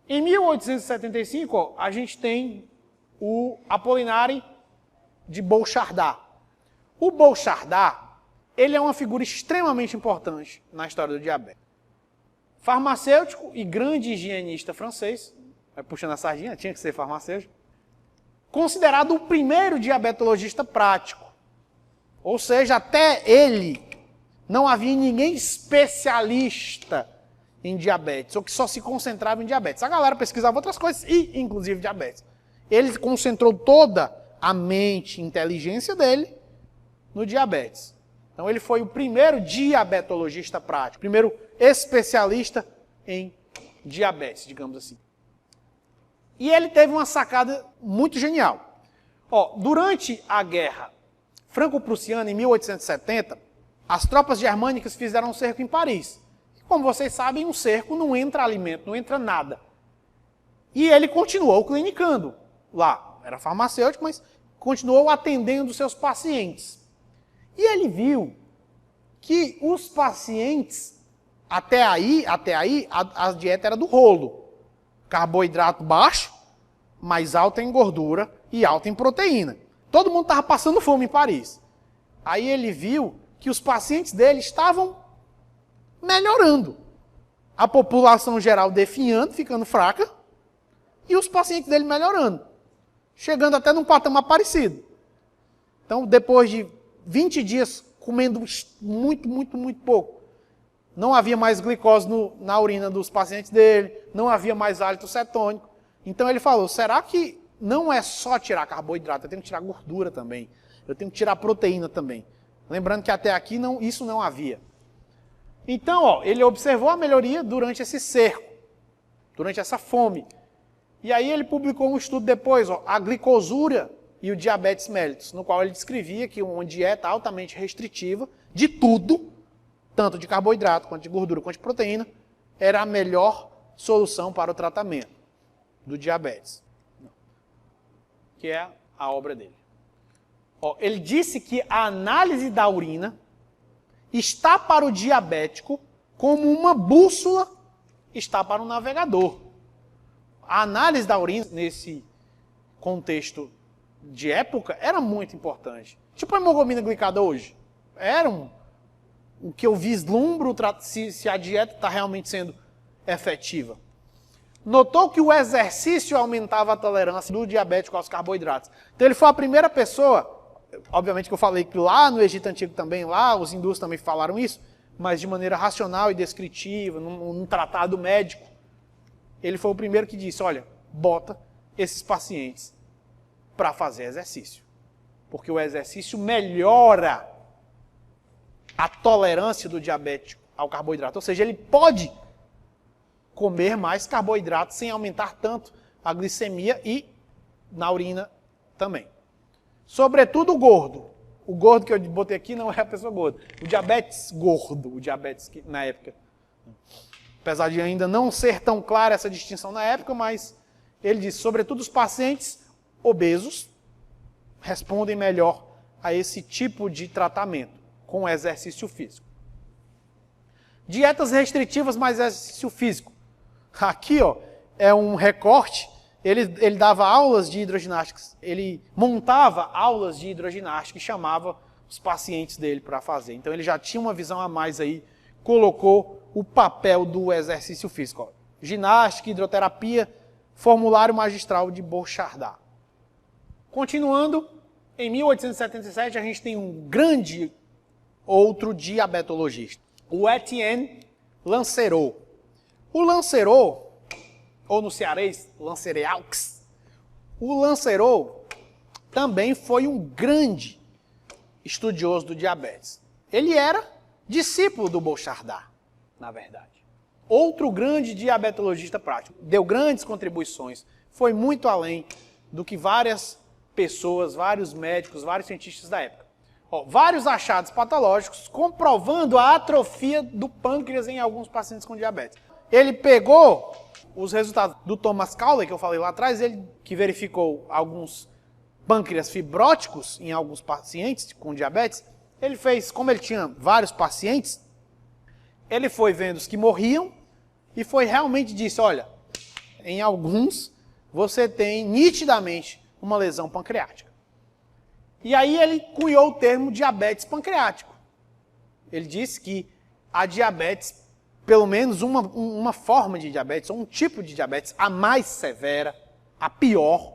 Em 1875, ó, a gente tem o Apollinaire de Bouchardat. O Bouchardat, ele é uma figura extremamente importante na história do diabetes. Farmacêutico e grande higienista francês, vai puxando a sardinha, tinha que ser farmacêutico, considerado o primeiro diabetologista prático. Ou seja, até ele não havia ninguém especialista em diabetes, ou que só se concentrava em diabetes. A galera pesquisava outras coisas, e inclusive diabetes. Ele concentrou toda a mente e inteligência dele no diabetes. Então ele foi o primeiro diabetologista prático, primeiro especialista em diabetes, digamos assim. E ele teve uma sacada muito genial. Ó, durante a guerra franco-prussiana, em 1870, as tropas germânicas fizeram um cerco em Paris. Como vocês sabem, um cerco não entra alimento, não entra nada. E ele continuou clinicando lá. Era farmacêutico, mas continuou atendendo seus pacientes. E ele viu que os pacientes, até aí a dieta era do rolo. Carboidrato baixo, mais alto em gordura e alto em proteína. Todo mundo estava passando fome em Paris. Aí ele viu que os pacientes dele estavam melhorando. A população geral definhando, ficando fraca, e os pacientes dele melhorando. Chegando até num patamar parecido. Então, depois de 20 dias comendo muito pouco, não havia mais glicose na urina dos pacientes dele, não havia mais hálito cetônico. Então ele falou, será que não é só tirar carboidrato, eu tenho que tirar gordura também, eu tenho que tirar proteína também. Lembrando que até aqui isso não havia. Então, ó, ele observou a melhoria durante esse cerco, durante essa fome. E aí ele publicou um estudo depois, ó, a glicosúria e o diabetes mellitus, no qual ele descrevia que uma dieta altamente restritiva de tudo, tanto de carboidrato, quanto de gordura, quanto de proteína, era a melhor solução para o tratamento do diabetes. Que é a obra dele. Ó, ele disse que a análise da urina está para o diabético como uma bússola está para um navegador. A análise da urina, nesse contexto de época, era muito importante. Tipo a hemoglobina glicada hoje. Era o que eu vislumbro se a dieta está realmente sendo efetiva. Notou que o exercício aumentava a tolerância do diabético aos carboidratos. Então ele foi a primeira pessoa, obviamente que eu falei que lá no Egito Antigo também, lá os hindus também falaram isso, mas de maneira racional e descritiva, num tratado médico. Ele foi o primeiro que disse, olha, bota esses pacientes para fazer exercício. Porque o exercício melhora a tolerância do diabético ao carboidrato. Ou seja, ele pode comer mais carboidrato sem aumentar tanto a glicemia e na urina também. Sobretudo o gordo. O gordo que eu botei aqui não é a pessoa gorda. O diabetes gordo, o diabetes que, na época. Apesar de ainda não ser tão clara essa distinção na época, mas ele diz, sobretudo os pacientes obesos respondem melhor a esse tipo de tratamento com exercício físico. Dietas restritivas mais exercício físico. Aqui, ó, é um recorte. Ele dava aulas de hidroginástica, ele montava aulas de hidroginástica e chamava os pacientes dele para fazer. Então ele já tinha uma visão a mais aí, colocou o papel do exercício físico. Ó. Ginástica, hidroterapia, formulário magistral de Bouchardat. Continuando, em 1877 a gente tem um grande outro diabetologista, o Etienne Lancerot. O Lancerot, ou no cearês, Lancereaux, o Lancerot também foi um grande estudioso do diabetes. Ele era discípulo do Bouchardat, na verdade. Outro grande diabetologista prático. Deu grandes contribuições. Foi muito além do que várias pessoas, vários médicos, vários cientistas da época. Ó, vários achados patológicos comprovando a atrofia do pâncreas em alguns pacientes com diabetes. Ele pegou os resultados do Thomas Cowley, que eu falei lá atrás, ele que verificou alguns pâncreas fibróticos em alguns pacientes com diabetes. Ele fez, como ele tinha vários pacientes, ele foi vendo os que morriam e foi realmente disse, olha, em alguns, você tem nitidamente uma lesão pancreática. E aí ele cunhou o termo diabetes pancreático. Ele disse que a diabetes, pelo menos uma forma de diabetes, ou um tipo de diabetes, a mais severa, a pior,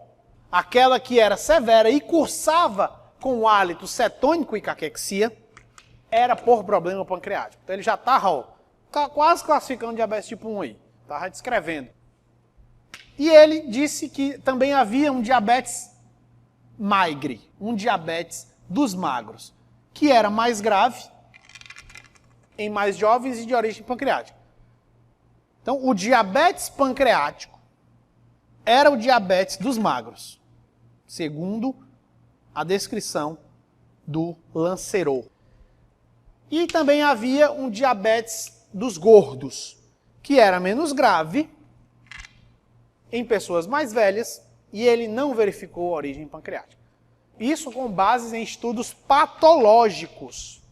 aquela que era severa e cursava com hálito cetônico e caquexia, era por problema pancreático. Então ele já estava quase classificando diabetes tipo 1 aí, estava descrevendo. E ele disse que também havia um diabetes maigre, um diabetes dos magros, que era mais grave em mais jovens e de origem pancreática. Então, o diabetes pancreático era o diabetes dos magros, segundo a descrição do Lancerot. E também havia um diabetes dos gordos, que era menos grave em pessoas mais velhas, e ele não verificou a origem pancreática. Isso com bases em estudos patológicos.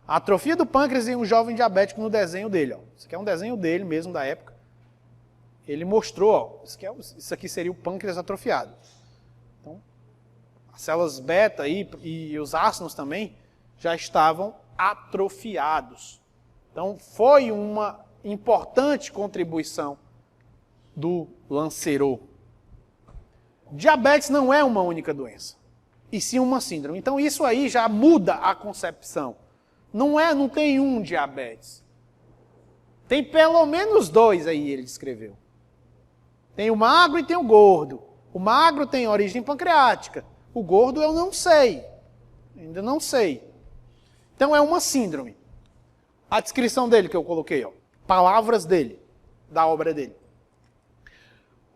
A atrofia do pâncreas em um jovem diabético no desenho dele. Ó. Isso aqui é um desenho dele mesmo, da época. Ele mostrou, ó, isso aqui seria o pâncreas atrofiado. Então, as células beta e os ácidos também já estavam atrofiados. Então, foi uma importante contribuição do Lancerot. Diabetes não é uma única doença, e sim uma síndrome. Então isso aí já muda a concepção. Não tem um diabetes. Tem pelo menos dois aí, ele descreveu. Tem o magro e tem o gordo. O magro tem origem pancreática. O gordo eu não sei. Ainda não sei. Então é uma síndrome. A descrição dele que eu coloquei, ó, palavras dele, da obra dele.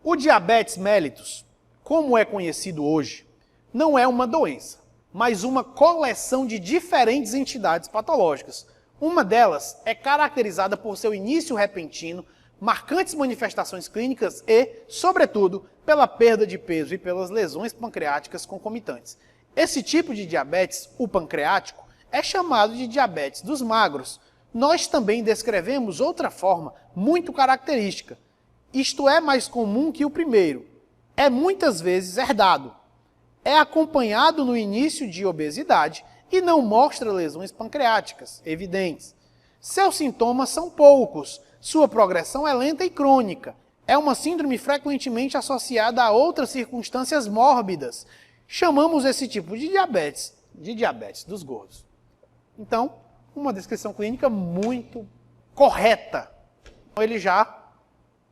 O diabetes mellitus, como é conhecido hoje, não é uma doença, mas uma coleção de diferentes entidades patológicas. Uma delas é caracterizada por seu início repentino, marcantes manifestações clínicas e, sobretudo, pela perda de peso e pelas lesões pancreáticas concomitantes. Esse tipo de diabetes, o pancreático, é chamado de diabetes dos magros. Nós também descrevemos outra forma muito característica. Isto é mais comum que o primeiro. É muitas vezes herdado. É acompanhado no início de obesidade e não mostra lesões pancreáticas evidentes. Seus sintomas são poucos. Sua progressão é lenta e crônica. É uma síndrome frequentemente associada a outras circunstâncias mórbidas. Chamamos esse tipo de diabetes dos gordos. Então, uma descrição clínica muito correta. Ele já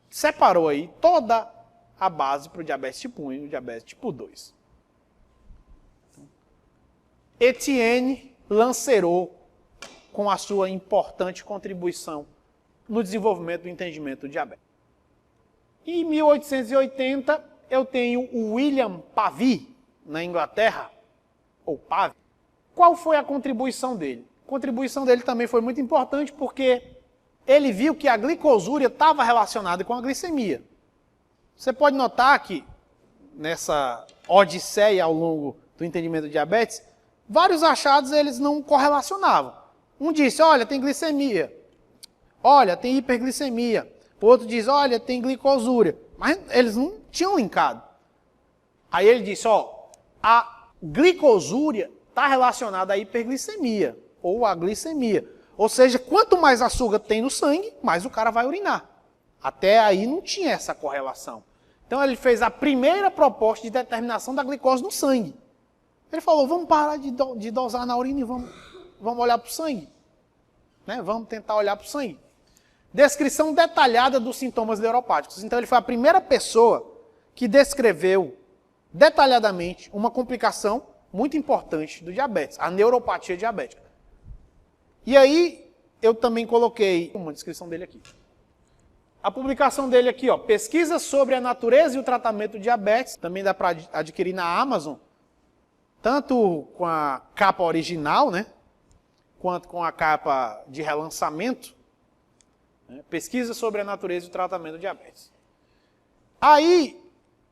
separou aí toda a base para o diabetes tipo 1 e o diabetes tipo 2. Etienne Lancerot, com a sua importante contribuição no desenvolvimento do entendimento do diabetes. Em 1880, eu tenho o William Pavy, na Inglaterra, ou Pavy. Qual foi a contribuição dele? A contribuição dele também foi muito importante porque ele viu que a glicosúria estava relacionada com a glicemia. Você pode notar que, nessa odisseia ao longo do entendimento do diabetes, vários achados eles não correlacionavam. Um disse, olha, tem glicemia. Olha, tem hiperglicemia. O outro diz, olha, tem glicosúria. Mas eles não tinham linkado. Aí ele disse, ó, a glicosúria está relacionada à hiperglicemia, ou à glicemia. Ou seja, quanto mais açúcar tem no sangue, mais o cara vai urinar. Até aí não tinha essa correlação. Então ele fez a primeira proposta de determinação da glicose no sangue. Ele falou, vamos parar de dosar na urina e vamos olhar para o sangue. Né? Vamos tentar olhar para o sangue. Descrição detalhada dos sintomas neuropáticos. Então ele foi a primeira pessoa que descreveu detalhadamente uma complicação muito importante do diabetes, a neuropatia diabética. E aí eu também coloquei uma descrição dele aqui. A publicação dele aqui, ó, pesquisa sobre a natureza e o tratamento do diabetes, também dá para adquirir na Amazon, tanto com a capa original, né, quanto com a capa de relançamento. Né, pesquisa sobre a natureza e o tratamento do diabetes. Aí,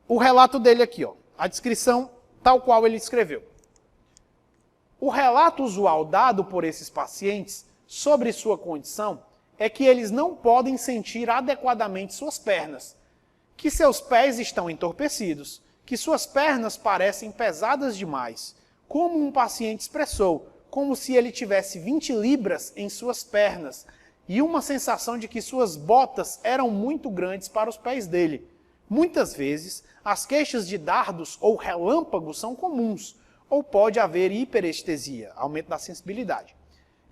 o relato dele aqui, ó, a descrição tal qual ele escreveu. O relato usual dado por esses pacientes sobre sua condição é que eles não podem sentir adequadamente suas pernas, que seus pés estão entorpecidos, que suas pernas parecem pesadas demais, como um paciente expressou, como se ele tivesse 20 libras em suas pernas, e uma sensação de que suas botas eram muito grandes para os pés dele. Muitas vezes, as queixas de dardos ou relâmpagos são comuns, ou pode haver hiperestesia, aumento da sensibilidade,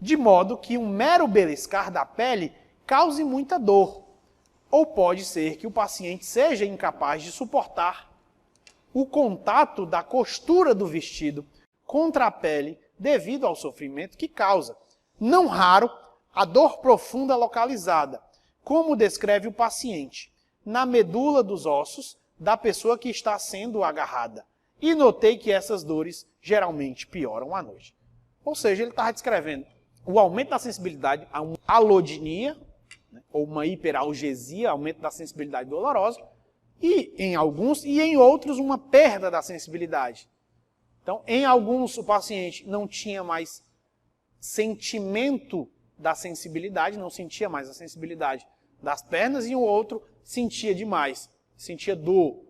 de modo que um mero beliscar da pele cause muita dor, ou pode ser que o paciente seja incapaz de suportar o contato da costura do vestido contra a pele devido ao sofrimento que causa. Não raro, a dor profunda localizada, como descreve o paciente, na medula dos ossos da pessoa que está sendo agarrada. E notei que essas dores geralmente pioram à noite. Ou seja, ele estava descrevendo o aumento da sensibilidade a uma alodinia, ou uma hiperalgesia, aumento da sensibilidade dolorosa, e em alguns e em outros uma perda da sensibilidade. Então, em alguns o paciente não tinha mais sentimento da sensibilidade, não sentia mais a sensibilidade das pernas, e o outro sentia demais, sentia dor.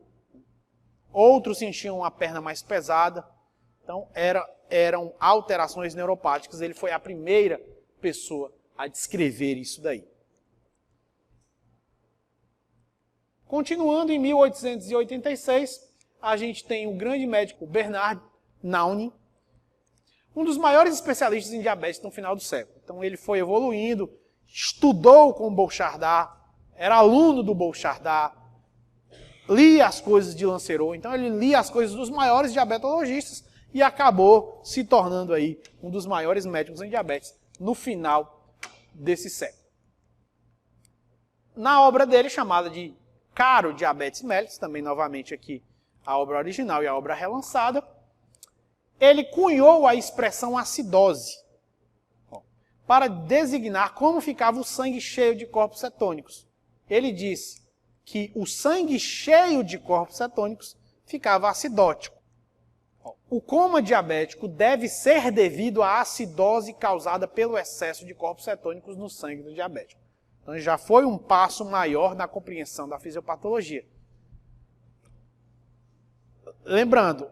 Outros sentiam a perna mais pesada. Então, eram alterações neuropáticas. Ele foi a primeira pessoa a descrever isso daí. Continuando, em 1886, a gente tem o grande médico Bernard Naumann, um dos maiores especialistas em diabetes no final do século. Então ele foi evoluindo, estudou com Bouchardat, era aluno do Bouchardat, lia as coisas de Lancerot, então ele lia as coisas dos maiores diabetologistas e acabou se tornando aí um dos maiores médicos em diabetes no final desse século. Na obra dele, chamada de Caro Diabetes Mellitus, também novamente aqui a obra original e a obra relançada, ele cunhou a expressão acidose para designar como ficava o sangue cheio de corpos cetônicos. Ele disse que o sangue cheio de corpos cetônicos ficava acidótico. O coma diabético deve ser devido à acidose causada pelo excesso de corpos cetônicos no sangue do diabético. Então já foi um passo maior na compreensão da fisiopatologia. Lembrando,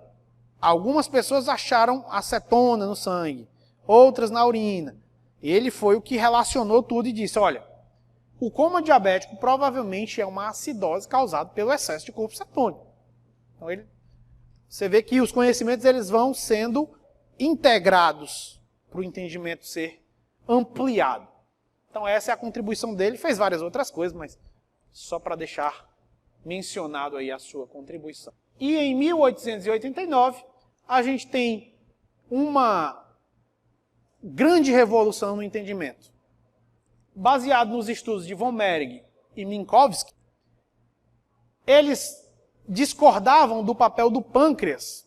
algumas pessoas acharam acetona no sangue, outras na urina. Ele foi o que relacionou tudo e disse, olha, o coma diabético provavelmente é uma acidose causada pelo excesso de corpo cetônico. Então você vê que os conhecimentos eles vão sendo integrados para o entendimento ser ampliado. Então essa é a contribuição dele, fez várias outras coisas, mas só para deixar mencionado aí a sua contribuição. E em 1889, a gente tem uma grande revolução no entendimento. Baseado nos estudos de von Mering e Minkowski, eles discordavam do papel do pâncreas,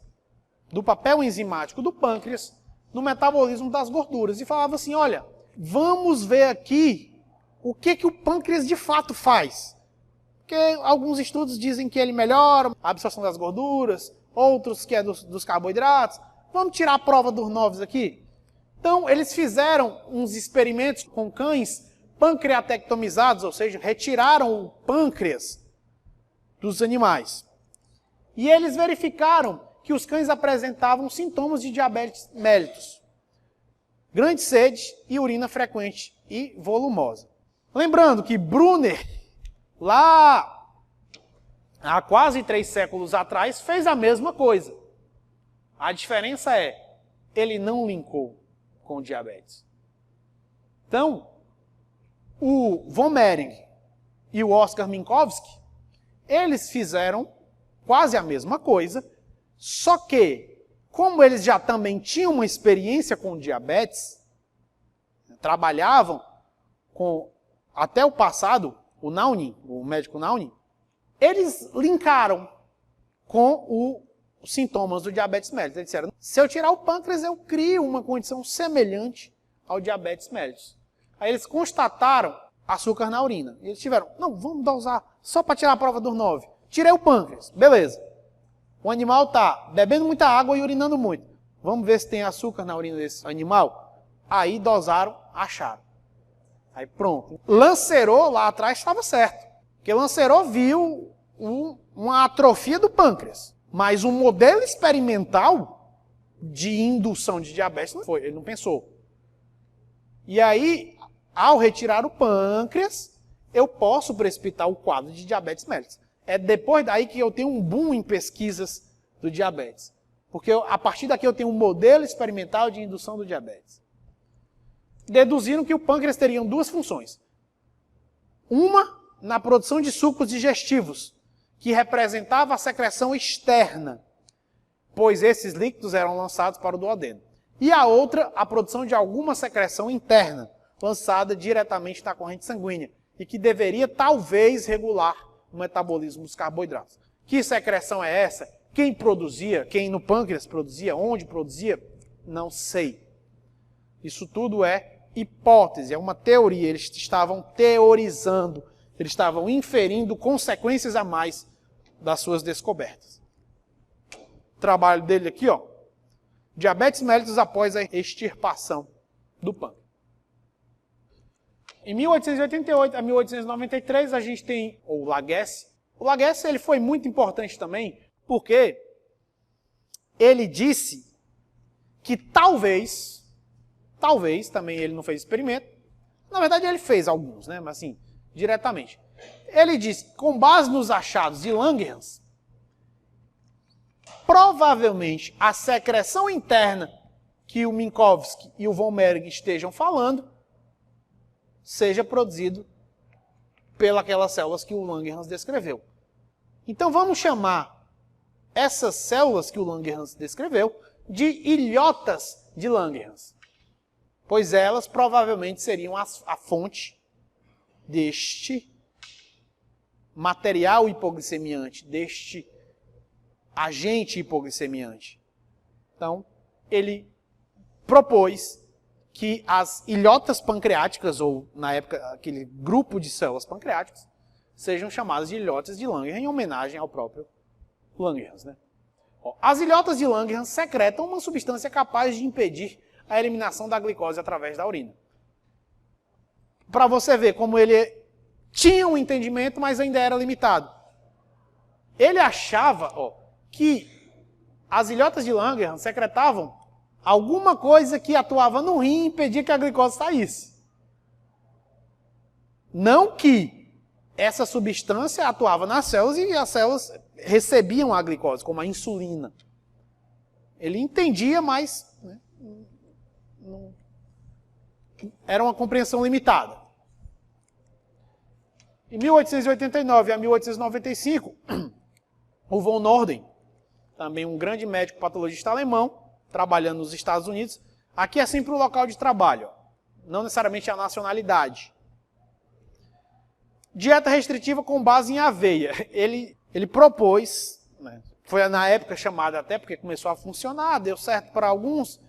do papel enzimático do pâncreas no metabolismo das gorduras. E falavam assim, olha, vamos ver aqui o que o pâncreas de fato faz. Porque alguns estudos dizem que ele melhora a absorção das gorduras, outros que é dos carboidratos. Vamos tirar a prova dos novos aqui? Então, eles fizeram uns experimentos com cães pancreatectomizados, ou seja, retiraram o pâncreas dos animais. E eles verificaram que os cães apresentavam sintomas de diabetes mellitus. Grande sede e urina frequente e volumosa. Lembrando que Brunner, lá há quase 3 séculos atrás, fez a mesma coisa. A diferença é, ele não linkou com o diabetes. Então, o von Mering e o Oskar Minkowski, eles fizeram quase a mesma coisa, só que, como eles já também tinham uma experiência com diabetes, trabalhavam com, até o passado, o Naumann, o médico Naumann, eles linkaram com os sintomas do diabetes mellitus. Eles disseram, se eu tirar o pâncreas, eu crio uma condição semelhante ao diabetes mellitus. Aí eles constataram açúcar na urina. E eles tiveram, não, vamos dosar só para tirar a prova dos 9. Tirei o pâncreas, beleza. O animal está bebendo muita água e urinando muito. Vamos ver se tem açúcar na urina desse animal. Aí dosaram, acharam. Aí pronto. Lancerot lá atrás estava certo. Porque Lancerot viu uma atrofia do pâncreas. Mas um modelo experimental de indução de diabetes não foi, ele não pensou. E aí, ao retirar o pâncreas, eu posso precipitar o quadro de diabetes mellitus. É depois daí que eu tenho um boom em pesquisas do diabetes. Porque a partir daqui eu tenho um modelo experimental de indução do diabetes. Deduziram que o pâncreas teria duas funções. Uma, na produção de sucos digestivos, que representava a secreção externa, pois esses líquidos eram lançados para o duodeno. E a outra, a produção de alguma secreção interna, lançada diretamente na corrente sanguínea, e que deveria talvez regular o metabolismo dos carboidratos. Que secreção é essa? Quem produzia? Quem no pâncreas produzia? Onde produzia? Não sei. Isso tudo é hipótese, é uma teoria. Eles estavam teorizando, eles estavam inferindo consequências a mais das suas descobertas. O trabalho dele aqui, ó. Diabetes mellitus após a extirpação do pâncreas. Em 1888 a 1893 a gente tem o Laguesse. O Laguesse ele foi muito importante também, porque ele disse que talvez também ele não fez experimento, na verdade ele fez alguns, né, mas assim, diretamente. Ele disse que com base nos achados de Langerhans, provavelmente a secreção interna que o Minkowski e o von Mering estejam falando seja produzido pelas células que o Langerhans descreveu. Então vamos chamar essas células que o Langerhans descreveu de ilhotas de Langerhans, pois elas provavelmente seriam a fonte deste material hipoglicemiante, deste agente hipoglicemiante. Então, ele propôs que as ilhotas pancreáticas, ou na época aquele grupo de células pancreáticas, sejam chamadas de ilhotas de Langerhans em homenagem ao próprio Langerhans, né? As ilhotas de Langerhans secretam uma substância capaz de impedir a eliminação da glicose através da urina. Para você ver como ele tinha um entendimento, mas ainda era limitado. Ele achava que as ilhotas de Langerhans secretavam alguma coisa que atuava no rim e impedia que a glicose saísse. Não que essa substância atuava nas células e as células recebiam a glicose, como a insulina. Ele entendia, mas né, era uma compreensão limitada. Em 1889 a 1895, o von Norden, também um grande médico patologista alemão, trabalhando nos Estados Unidos, aqui é sempre o local de trabalho, não necessariamente a nacionalidade. Dieta restritiva com base em aveia. Ele propôs, né, foi na época chamada até porque começou a funcionar, deu certo para alguns.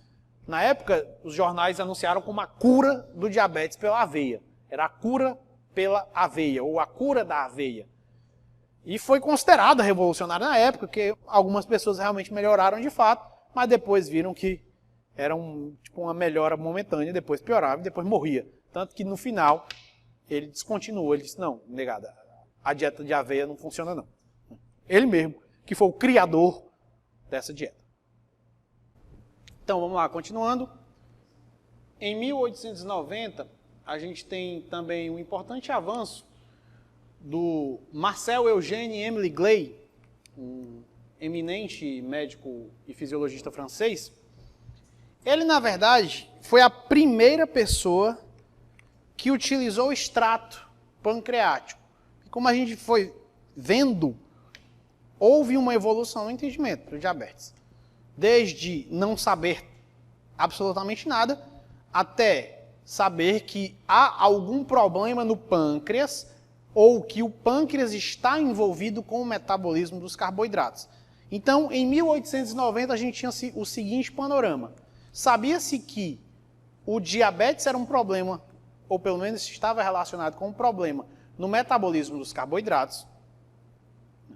Na época, os jornais anunciaram como a cura do diabetes pela aveia. Era a cura pela aveia, ou a cura da aveia. E foi considerada revolucionária na época, porque algumas pessoas realmente melhoraram de fato, mas depois viram que era uma melhora momentânea, depois piorava e depois morria. Tanto que no final ele descontinuou, ele disse, não, negada, a dieta de aveia não funciona não. Ele mesmo, que foi o criador dessa dieta. Então vamos lá, continuando. Em 1890, a gente tem também um importante avanço do Marcel Eugène Émile Gley, um eminente médico e fisiologista francês. Ele, na verdade, foi a primeira pessoa que utilizou o extrato pancreático. E como a gente foi vendo, houve uma evolução no entendimento do diabetes. Desde não saber absolutamente nada, até saber que há algum problema no pâncreas, ou que o pâncreas está envolvido com o metabolismo dos carboidratos. Então, em 1890, a gente tinha o seguinte panorama. Sabia-se que o diabetes era um problema, ou pelo menos estava relacionado com um problema no metabolismo dos carboidratos,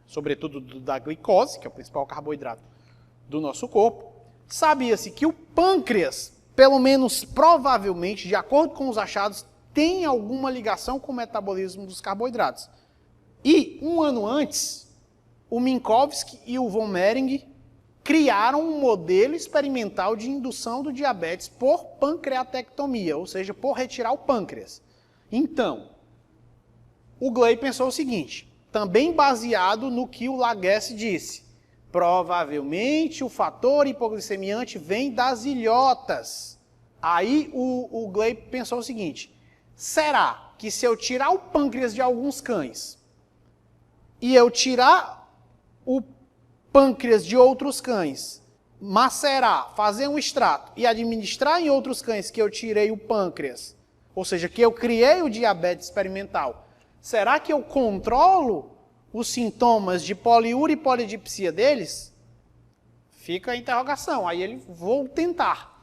sobretudo da glicose, que é o principal carboidrato do nosso corpo. Sabia-se que o pâncreas, pelo menos provavelmente, de acordo com os achados, tem alguma ligação com o metabolismo dos carboidratos. E, um ano antes, o Minkowski e o von Mering criaram um modelo experimental de indução do diabetes por pancreatectomia, ou seja, por retirar o pâncreas. Então, o Gley pensou o seguinte, também baseado no que o Laguesse disse, provavelmente o fator hipoglicemiante vem das ilhotas. Aí o Gley pensou o seguinte, será que se eu tirar o pâncreas de alguns cães e eu tirar o pâncreas de outros cães, macerar, fazer um extrato e administrar em outros cães que eu tirei o pâncreas, ou seja, que eu criei o diabetes experimental, será que eu controlo os sintomas de poliúria e polidipsia deles? Fica a interrogação. Aí ele, vou tentar.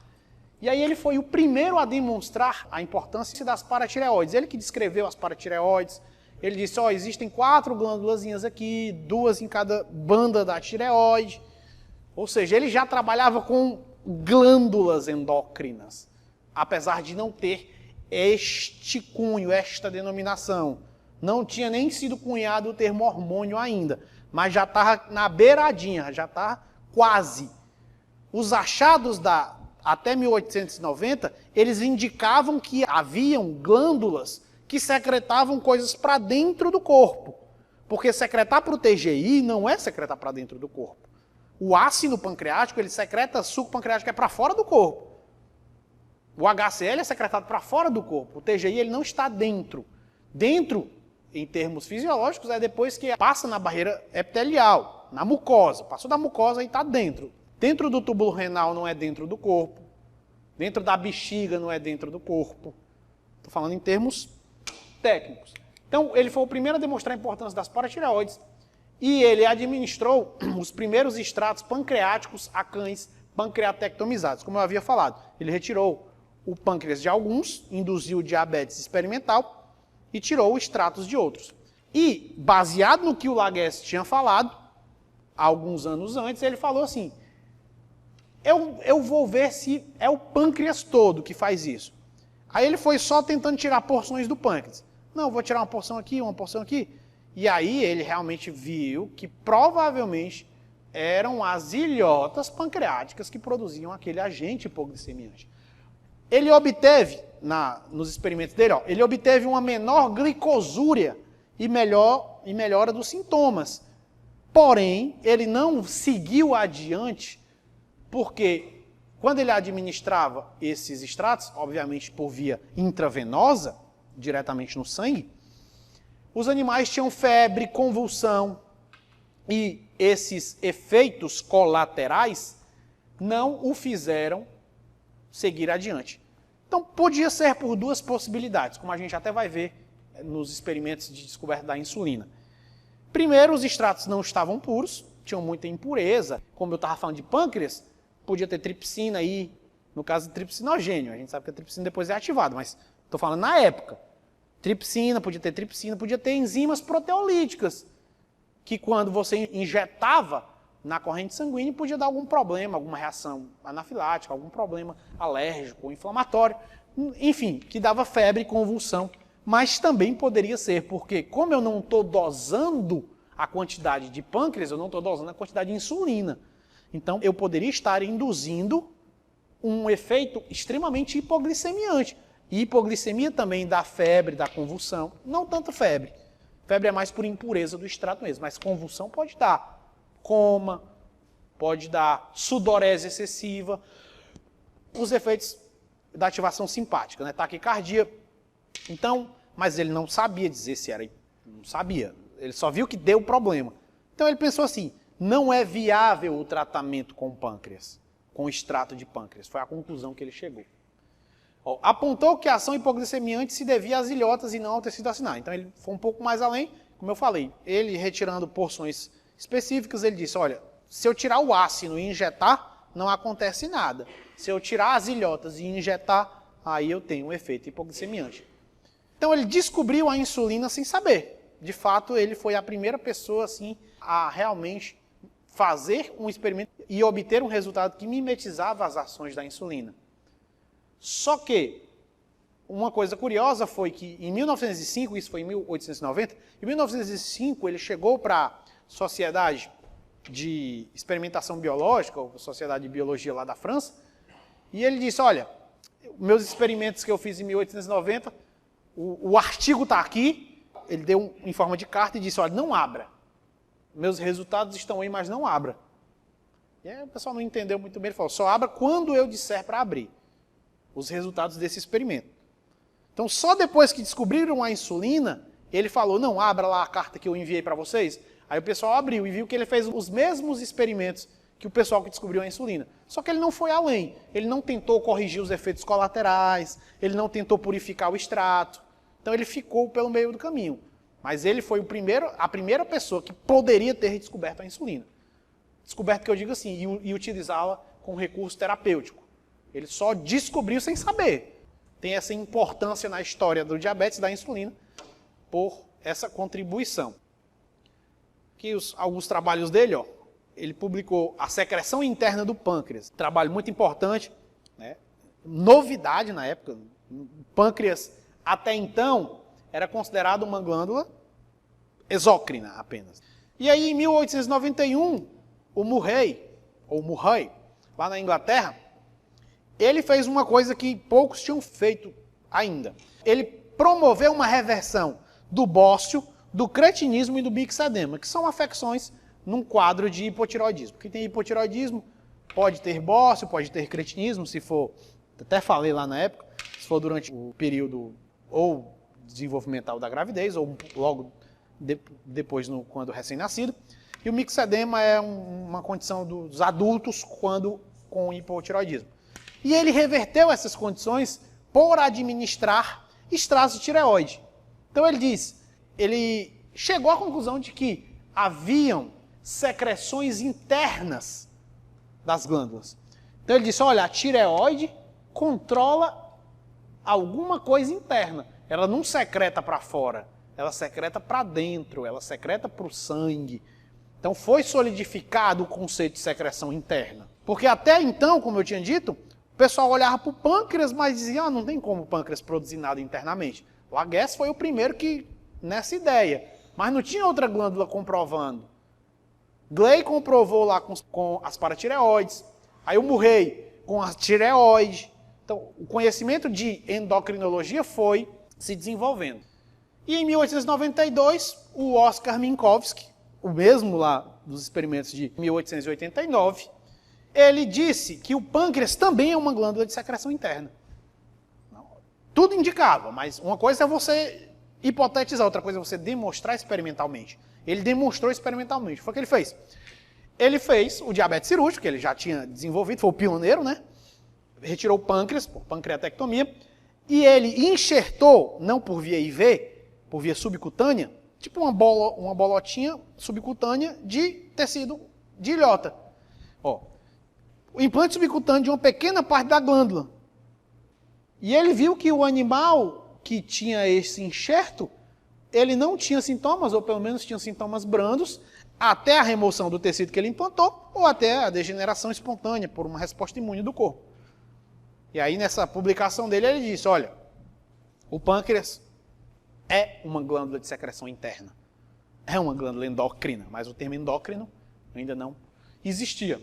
E aí ele foi o primeiro a demonstrar a importância das paratireoides. Ele que descreveu as paratireoides, ele disse, ó, existem 4 glândulazinhas aqui, 2 em cada banda da tireoide. Ou seja, ele já trabalhava com glândulas endócrinas, apesar de não ter este cunho, esta denominação. Não tinha nem sido cunhado o termo hormônio ainda, mas já estava na beiradinha, já estava quase. Os achados até 1890, eles indicavam que haviam glândulas que secretavam coisas para dentro do corpo. Porque secretar para o TGI não é secretar para dentro do corpo. O ácido pancreático, ele secreta suco pancreático que é para fora do corpo. O HCl é secretado para fora do corpo. O TGI ele não está dentro. Dentro, em termos fisiológicos, é depois que passa na barreira epitelial, na mucosa. Passou da mucosa e está dentro. Dentro do túbulo renal não é dentro do corpo. Dentro da bexiga não é dentro do corpo. Estou falando em termos técnicos. Então, ele foi o primeiro a demonstrar a importância das paratireoides e ele administrou os primeiros extratos pancreáticos a cães pancreatectomizados, como eu havia falado. Ele retirou o pâncreas de alguns, induziu diabetes experimental e tirou extratos de outros. E, baseado no que o Laguesse tinha falado, alguns anos antes, ele falou assim, eu vou ver se é o pâncreas todo que faz isso. Aí ele foi só tentando tirar porções do pâncreas. Não, vou tirar uma porção aqui, uma porção aqui. E aí ele realmente viu que provavelmente eram as ilhotas pancreáticas que produziam aquele agente hipoglicemiante. Ele obteve, nos experimentos dele, ele obteve uma menor glicosúria e melhora dos sintomas. Porém, ele não seguiu adiante, porque quando ele administrava esses extratos, obviamente por via intravenosa, diretamente no sangue, os animais tinham febre, convulsão, e esses efeitos colaterais não o fizeram seguir adiante. Então, podia ser por 2 possibilidades, como a gente até vai ver nos experimentos de descoberta da insulina. Primeiro, os extratos não estavam puros, tinham muita impureza. Como eu estava falando de pâncreas, podia ter tripsina aí, no caso de tripsinogênio. A gente sabe que a tripsina depois é ativada, mas estou falando na época. Tripsina, podia ter enzimas proteolíticas, que quando você injetava na corrente sanguínea, podia dar algum problema, alguma reação anafilática, algum problema alérgico ou inflamatório, enfim, que dava febre e convulsão. Mas também poderia ser, porque como eu não estou dosando a quantidade de pâncreas, eu não estou dosando a quantidade de insulina. Então, eu poderia estar induzindo um efeito extremamente hipoglicemiante. E hipoglicemia também dá febre, dá convulsão. Não tanto febre. Febre é mais por impureza do extrato mesmo, mas convulsão pode dar coma, pode dar sudorese excessiva, os efeitos da ativação simpática, né? Taquicardia. Então, mas ele não sabia dizer se era, não sabia. Ele só viu que deu problema. Então ele pensou assim, não é viável o tratamento com pâncreas, com extrato de pâncreas. Foi a conclusão que ele chegou. Apontou que a ação hipoglicemiante se devia às ilhotas e não ao tecido acinar. Então ele foi um pouco mais além, como eu falei. Ele retirando porções específicas, ele disse, olha, se eu tirar o ácido e injetar, não acontece nada. Se eu tirar as ilhotas e injetar, aí eu tenho um efeito hipoglicemiante. Então ele descobriu a insulina sem saber. De fato, ele foi a primeira pessoa assim, a realmente fazer um experimento e obter um resultado que mimetizava as ações da insulina. Só que uma coisa curiosa foi que em 1905, isso foi em 1890, em 1905 ele chegou para a Sociedade de Experimentação Biológica, ou Sociedade de Biologia lá da França, e ele disse, olha, meus experimentos que eu fiz em 1890, o artigo está aqui, ele deu em forma de carta e disse, olha, não abra. Meus resultados estão aí, mas não abra. E aí o pessoal não entendeu muito bem, ele falou, só abra quando eu disser para abrir os resultados desse experimento. Então, só depois que descobriram a insulina, ele falou, não, abra lá a carta que eu enviei para vocês. Aí o pessoal abriu e viu que ele fez os mesmos experimentos que o pessoal que descobriu a insulina. Só que ele não foi além. Ele não tentou corrigir os efeitos colaterais, ele não tentou purificar o extrato. Então, ele ficou pelo meio do caminho. Mas ele foi a primeira pessoa que poderia ter descoberto a insulina. Descoberto que eu digo assim, e utilizá-la com recurso terapêutico. Ele só descobriu sem saber. Tem essa importância na história do diabetes e da insulina por essa contribuição. Aqui alguns trabalhos dele, ó, ele publicou a secreção interna do pâncreas. Trabalho muito importante, né? Novidade na época. O pâncreas, até então, era considerado uma glândula exócrina apenas. E aí, em 1891, o Murray, lá na Inglaterra, ele fez uma coisa que poucos tinham feito ainda. Ele promoveu uma reversão do bócio, do cretinismo e do mixedema, que são afecções num quadro de hipotireoidismo. Quem tem hipotireoidismo pode ter bócio, pode ter cretinismo, se for, até falei lá na época, se for durante o período ou desenvolvimental da gravidez, ou logo depois, quando recém-nascido. E o mixedema é uma condição dos adultos quando com hipotireoidismo. E ele reverteu essas condições por administrar extrato de tireoide. Então ele chegou à conclusão de que haviam secreções internas das glândulas. Então ele disse, olha, a tireoide controla alguma coisa interna. Ela não secreta para fora, ela secreta para dentro, ela secreta para o sangue. Então foi solidificado o conceito de secreção interna. Porque até então, como eu tinha dito, o pessoal olhava para o pâncreas, mas dizia, não tem como o pâncreas produzir nada internamente. O Laguerre foi o primeiro que, nessa ideia, mas não tinha outra glândula comprovando. Gley comprovou lá com as paratireoides, aí o Murray com a tireoide. Então, o conhecimento de endocrinologia foi se desenvolvendo. E em 1892, o Oskar Minkowski, o mesmo lá dos experimentos de 1889, ele disse que o pâncreas também é uma glândula de secreção interna. Tudo indicava, mas uma coisa é você hipotetizar, outra coisa é você demonstrar experimentalmente. Ele demonstrou experimentalmente. Foi o que ele fez. Ele fez o diabetes cirúrgico, que ele já tinha desenvolvido, foi o pioneiro, né? Retirou o pâncreas, por pancreatectomia, e ele enxertou, não por via IV, por via subcutânea, tipo uma bolotinha subcutânea de tecido de ilhota. Ó, o implante subcutâneo de uma pequena parte da glândula. E ele viu que o animal que tinha esse enxerto, ele não tinha sintomas, ou pelo menos tinha sintomas brandos, até a remoção do tecido que ele implantou, ou até a degeneração espontânea, por uma resposta imune do corpo. E aí, nessa publicação dele, ele disse, olha, o pâncreas é uma glândula de secreção interna. É uma glândula endócrina, mas o termo endócrino ainda não existia.